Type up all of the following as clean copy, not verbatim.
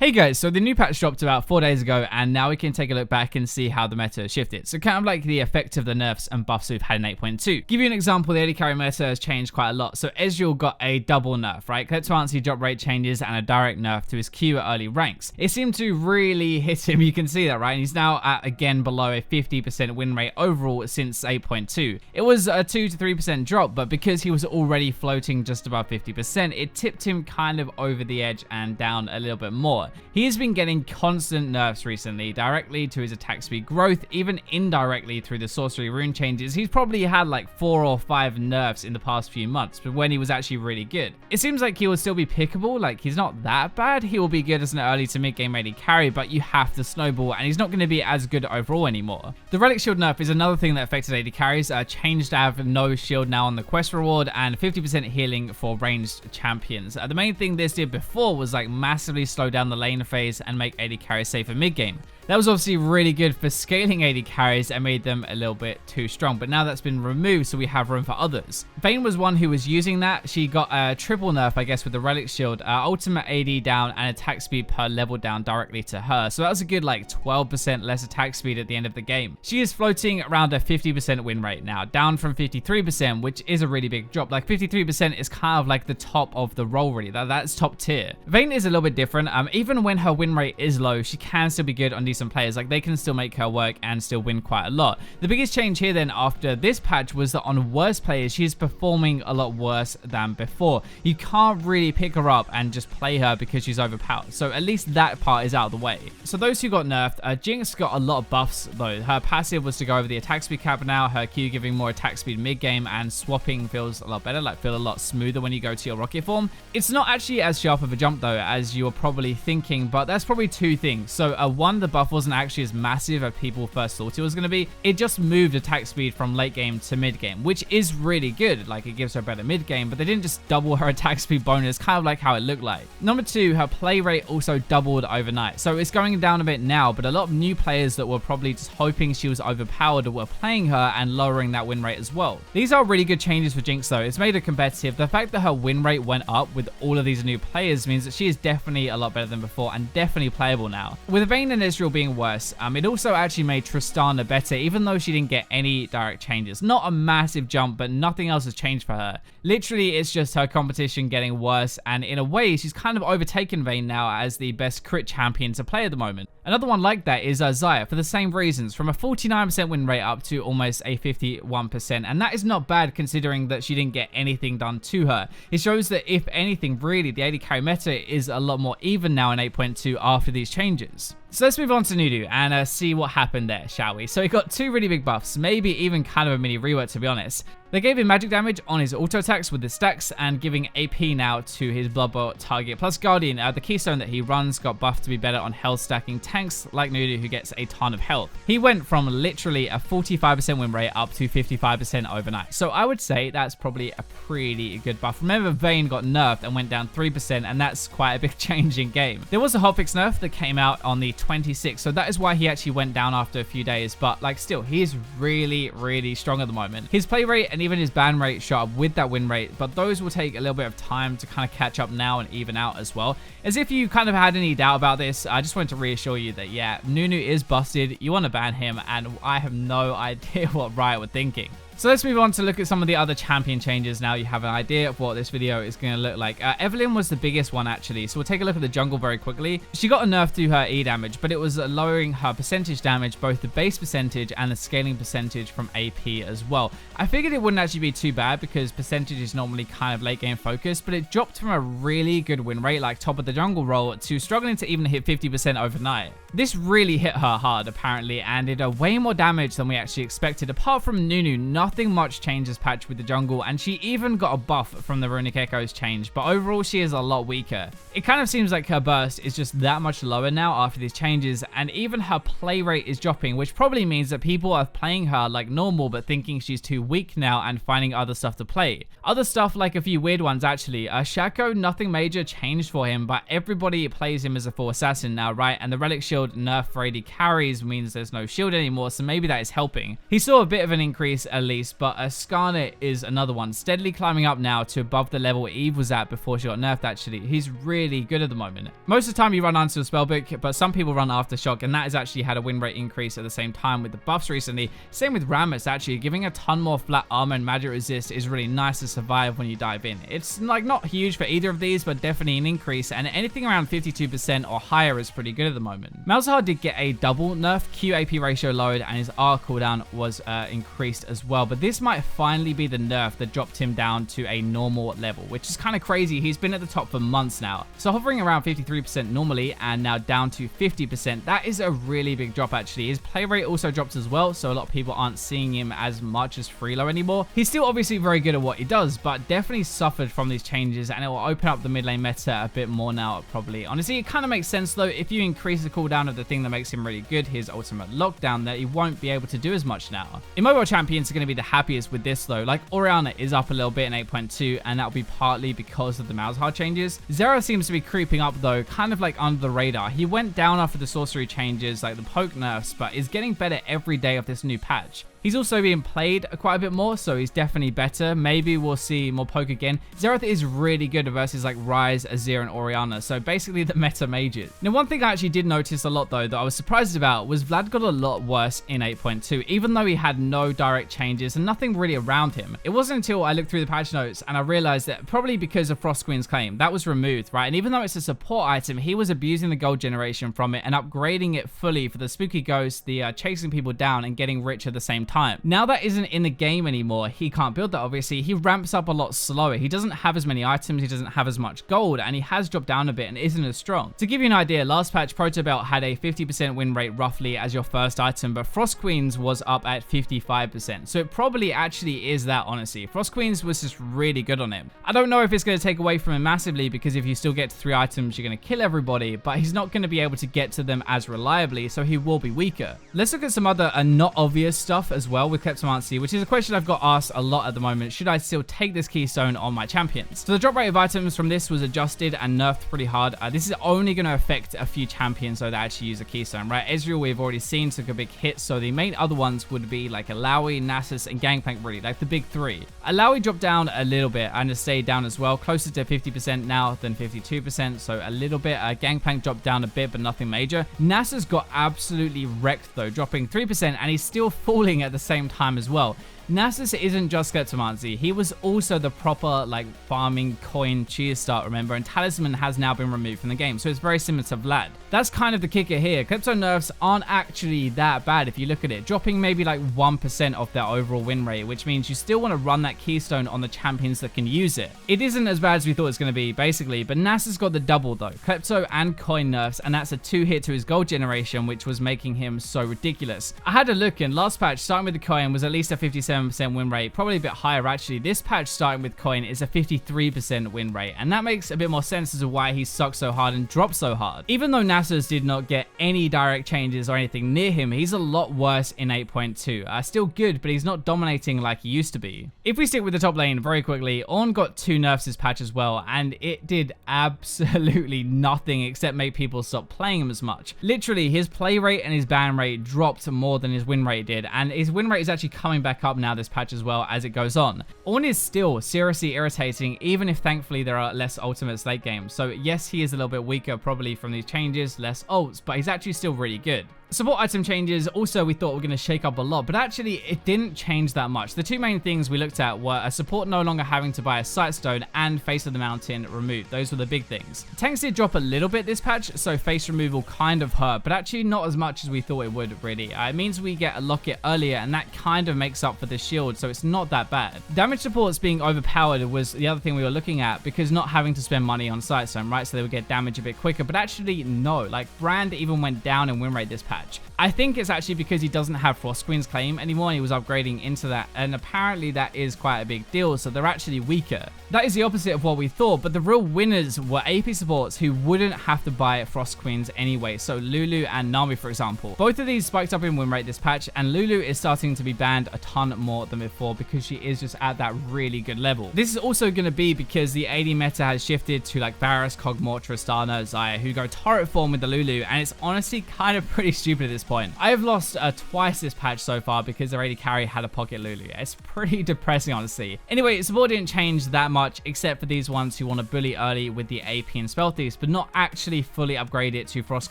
Hey guys, so the new patch dropped about 4 days ago, and now we can take a look back and see how the meta shifted. So kind of like the effect of the nerfs and buffs we've had in 8.2. Give you an example, the AD carry meta has changed quite a lot. So Ezreal got a double nerf, right? Kletsuansi drop rate changes and a direct nerf to his Q at early ranks. It seemed to really hit him, you can see that, right? And he's now at, again, below a 50% win rate overall since 8.2. It was a 2 to 3% drop, but because he was already floating just above 50%, it tipped him kind of over the edge and down a little bit more. He has been getting constant nerfs recently, directly to his attack speed growth, even indirectly through the sorcery rune changes. He's probably had like 4 or 5 nerfs in the past few months, but when he was actually really good. It seems like he will still be pickable, like he's not that bad. He will be good as an early to mid game AD carry, but you have to snowball, and he's not going to be as good overall anymore. The Relic shield nerf is another thing that affected AD carries, changed to have no shield now on the quest reward, and 50% healing for ranged champions. The main thing this did before was like massively slow down the lane phase and make AD carries safer mid game. That was obviously really good for scaling AD carries and made them a little bit too strong, but now that's been removed, so we have room for others. Vayne was one who was using that. She got a triple nerf, I guess, with the Relic shield, ultimate AD down and attack speed per level down directly to her. So that was a good like 12% less attack speed at the end of the game. She is floating around a 50% win rate now, down from 53%, which is a really big drop. Like 53% is kind of like the top of the role, really. That's top tier. Vayne is a little bit different. Even when her win rate is low, she can still be good on decent players. Like they can still make her work and still win quite a lot. The biggest change here then after this patch was that on worse players, she's performing a lot worse than before. You can't really pick her up and just play her because she's overpowered. So at least that part is out of the way. So those who got nerfed, Jinx got a lot of buffs though. Her passive was to go over the attack speed cap now, her Q giving more attack speed mid game, and swapping feels a lot better, like feel a lot smoother when you go to your rocket form. It's not actually as sharp of a jump though as you're probably thinking, but that's probably two things. So one, the buff wasn't actually as massive as people first thought it was going to be. It just moved attack speed from late game to mid game, which is really good. Like it gives her better mid game, but they didn't just double her attack speed bonus, kind of like how it looked like. Number two, her play rate also doubled overnight. So it's going down a bit now, but a lot of new players that were probably just hoping she was overpowered were playing her and lowering that win rate as well. These are really good changes for Jinx though. It's made her competitive. The fact that her win rate went up with all of these new players means that she is definitely a lot better than before and definitely playable now. With Vayne and Ezreal being worse, it also actually made Tristana better, even though she didn't get any direct changes. Not a massive jump, but nothing else has changed for her. Literally, it's just her competition getting worse, and in a way, she's kind of overtaken Vayne now as the best crit champion to play at the moment. Another one like that is Xayah, for the same reasons, from a 49% win rate up to almost a 51%, and that is not bad considering that she didn't get anything done to her. It shows that if anything, really, the AD carry meta is a lot more even now in 8.2 after these changes. So let's move on to Nunu and see what happened there, shall we? So he got 2 really big buffs, maybe even kind of a mini rework to be honest. They gave him magic damage on his auto attacks with the stacks and giving AP now to his Bloodbolt target. Plus Guardian, the keystone that he runs, got buffed to be better on health stacking tanks like Nunu, who gets a ton of health. He went from literally a 45% win rate up to 55% overnight. So I would say that's probably a pretty good buff. Remember, Vayne got nerfed and went down 3%, and that's quite a big change in game. There was a hotfix nerf that came out on the 26th, so that is why he actually went down after a few days, but like still, he is really strong at the moment. His play rate and even his ban rate shot up with that win rate, but those will take a little bit of time to kind of catch up now and even out as well. As if you kind of had any doubt about this, I just wanted to reassure you that yeah, Nunu is busted, you want to ban him, and I have no idea what Riot were thinking. So let's move on to look at some of the other champion changes. Now you have an idea of what this video is going to look like. Evelyn was the biggest one actually, so we'll take a look at the jungle very quickly. She got a nerf to her E damage, but it was lowering her percentage damage, both the base percentage and the scaling percentage from AP as well. I figured it wouldn't actually be too bad because percentage is normally kind of late game focused, but it dropped from a really good win rate, like top of the jungle role, to struggling to even hit 50% overnight. This really hit her hard apparently, and did way more damage than we actually expected. Apart from Nunu, nothing much changed this patch with the jungle, and she even got a buff from the Runic Echoes change, but overall she is a lot weaker. It kind of seems like her burst is just that much lower now after these changes, and even her play rate is dropping, which probably means that people are playing her like normal but thinking she's too weak now and finding other stuff to play. Other stuff, like a few weird ones actually. Shaco, nothing major changed for him, but everybody plays him as a full assassin now, right? And the Relic shield nerf for AD carries means there's no shield anymore, so maybe that is helping. He saw a bit of an increase at least least, but Skarnet is another one, steadily climbing up now to above the level Eve was at before she got nerfed. Actually, he's really good at the moment. Most of the time you run Unsealed Spellbook, but some people run Aftershock, and that has actually had a win rate increase at the same time with the buffs recently. Same with Rammus, actually giving a ton more flat armor and magic resist is really nice to survive when you dive in. It's like not huge for either of these, but definitely an increase, and anything around 52% or higher is pretty good at the moment. Malzahar did get a double nerf, Q AP ratio lowered, and his R cooldown was increased as well, but this might finally be the nerf that dropped him down to a normal level, which is kind of crazy. He's been at the top for months now, so hovering around 53% normally and now down to 50%. That is a really big drop actually. His play rate also dropped as well, so a lot of people aren't seeing him as much as Freelo anymore. He's still obviously very good at what he does, but definitely suffered from these changes, and it will open up the mid lane meta a bit more now probably. Honestly, it kind of makes sense though. If you increase the cooldown of the thing that makes him really good, his ultimate lockdown, that he won't be able to do as much now. Immobile champions are going to be the happiest with this though. Like Orianna is up a little bit in 8.2, and that'll be partly because of the Malzahar changes. Zera seems to be creeping up though, kind of like under the radar. He went down after the sorcery changes, like the poke nerfs, but is getting better every day of this new patch. He's also being played quite a bit more, so he's definitely better. Maybe we'll see more poke again. Xerath is really good versus like Ryze, Azir, and Orianna, so basically the meta mages. Now, one thing I actually did notice a lot though that I was surprised about was Vlad got a lot worse in 8.2, even though he had no direct changes and nothing really around him. It wasn't until I looked through the patch notes and I realized that probably because of Frost Queen's claim, that was removed, right? And even though it's a support item, he was abusing the gold generation from it and upgrading it fully for the spooky ghost, the chasing people down and getting rich at the same time. Now that isn't in the game anymore, he can't build that obviously. He ramps up a lot slower. He doesn't have as many items, he doesn't have as much gold, and he has dropped down a bit and isn't as strong. To give you an idea, last patch Proto Belt had a 50% win rate roughly as your first item, but Frost Queens was up at 55%. So it probably actually is that, honestly. Frost Queens was just really good on him. I don't know if it's going to take away from him massively, because if you still get to 3 items, you're going to kill everybody, but he's not going to be able to get to them as reliably, so he will be weaker. Let's look at some other not obvious stuff as well with Kleptomancy, which is a question I've got asked a lot at the moment. Should I still take this keystone on my champions? So the drop rate of items from this was adjusted and nerfed pretty hard. This is only going to affect a few champions though that actually use a keystone, right? Ezreal we've already seen took a big hit, so the main other ones would be like Alawi, Nasus, and Gangplank, really, like the big 3. Alawi dropped down a little bit and has stayed down as well, closer to 50% now than 52%, so a little bit. Gangplank dropped down a bit, but nothing major. Nasus got absolutely wrecked though, dropping 3%, and he's still falling at the same time as well. Nasus isn't just Kleptomancy, he was also the proper like farming coin cheer start, remember, and Talisman has now been removed from the game, so it's very similar to Vlad. That's kind of the kicker here. Klepto nerfs aren't actually that bad if you look at it, dropping maybe like 1% of their overall win rate, which means you still want to run that keystone on the champions that can use it. It isn't as bad as we thought it was going to be, basically, but Nasus got the double though, Klepto and coin nerfs, and that's a 2-hit to his gold generation, which was making him so ridiculous. I had a look, and last patch starting with the coin was at least a 57% win rate, probably a bit higher actually. This patch starting with coin is a 53% win rate, and that makes a bit more sense as to why he sucked so hard and dropped so hard. Even though Nasus did not get any direct changes or anything near him, he's a lot worse in 8.2. Still good, but he's not dominating like he used to be. If we stick with the top lane very quickly, Ornn got 2 nerfs this patch as well, and it did absolutely nothing except make people stop playing him as much. Literally, his play rate and his ban rate dropped more than his win rate did, and his win rate is actually coming back up now this patch as well as it goes on. Ornn is still seriously irritating, even if thankfully there are less ultimates late game. So yes, he is a little bit weaker probably from these changes, less ults, but he's actually still really good. Support item changes also we thought were going to shake up a lot, but actually it didn't change that much. The 2 main things we looked at were a support no longer having to buy a sightstone and face of the mountain removed. Those were the big things. Tanks did drop a little bit this patch, so face removal kind of hurt, but actually not as much as we thought it would really. It means we get a locket earlier, and that kind of makes up for the shield, so it's not that bad. Damage supports being overpowered was the other thing we were looking at, because not having to spend money on sightstone, right? So they would get damage a bit quicker, but actually no, like Brand even went down in win rate this patch. I think it's actually because he doesn't have Frost Queen's claim anymore, and he was upgrading into that, and apparently that is quite a big deal, so they're actually weaker. That is the opposite of what we thought, but the real winners were AP supports who wouldn't have to buy Frost Queens anyway, so Lulu and Nami for example. Both of these spiked up in win rate this patch, and Lulu is starting to be banned a ton more than before because she is just at that really good level. This is also going to be because the AD meta has shifted to like Varus, Kog'Maw, Tristana, Xayah, who go turret form with the Lulu, and it's honestly kind of pretty stupid at this point. I have lost twice this patch so far because their AD carry had a pocket Lulu. It's pretty depressing, honestly. Anyway, support didn't change that much except for these ones who want to bully early with the AP and Spell Thieves, but not actually fully upgrade it to Frost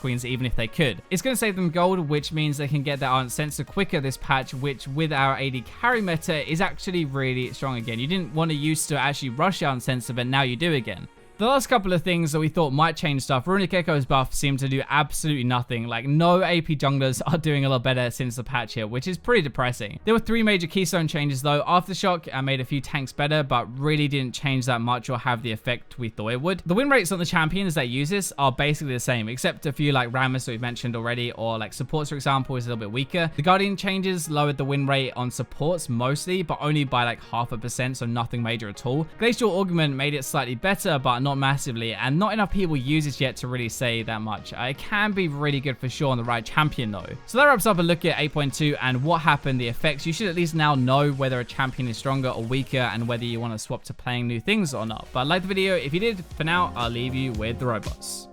Queens even if they could. It's going to save them gold, which means they can get their Ardent Sensor quicker this patch, which with our AD carry meta is actually really strong again. You didn't want to use to actually rush Ardent Sensor, but now you do again. The last couple of things that we thought might change stuff, Runic Echo's buff seemed to do absolutely nothing. Like, no AP junglers are doing a lot better since the patch here, which is pretty depressing. There were 3 major keystone changes though. Aftershock made a few tanks better, but really didn't change that much or have the effect we thought it would. The win rates on the champions that use this are basically the same, except a few like Rammus that we've mentioned already, or like supports, for example, is a little bit weaker. The Guardian changes lowered the win rate on supports mostly, but only by like 0.5%, so nothing major at all. Glacial Augment made it slightly better, but not massively, and not enough people use this yet to really say that much. It can be really good for sure on the right champion though. So that wraps up a look at 8.2 and what happened, the effects. You should at least now know whether a champion is stronger or weaker and whether you want to swap to playing new things or not. But like the video if you did. For now, I'll leave you with the robots.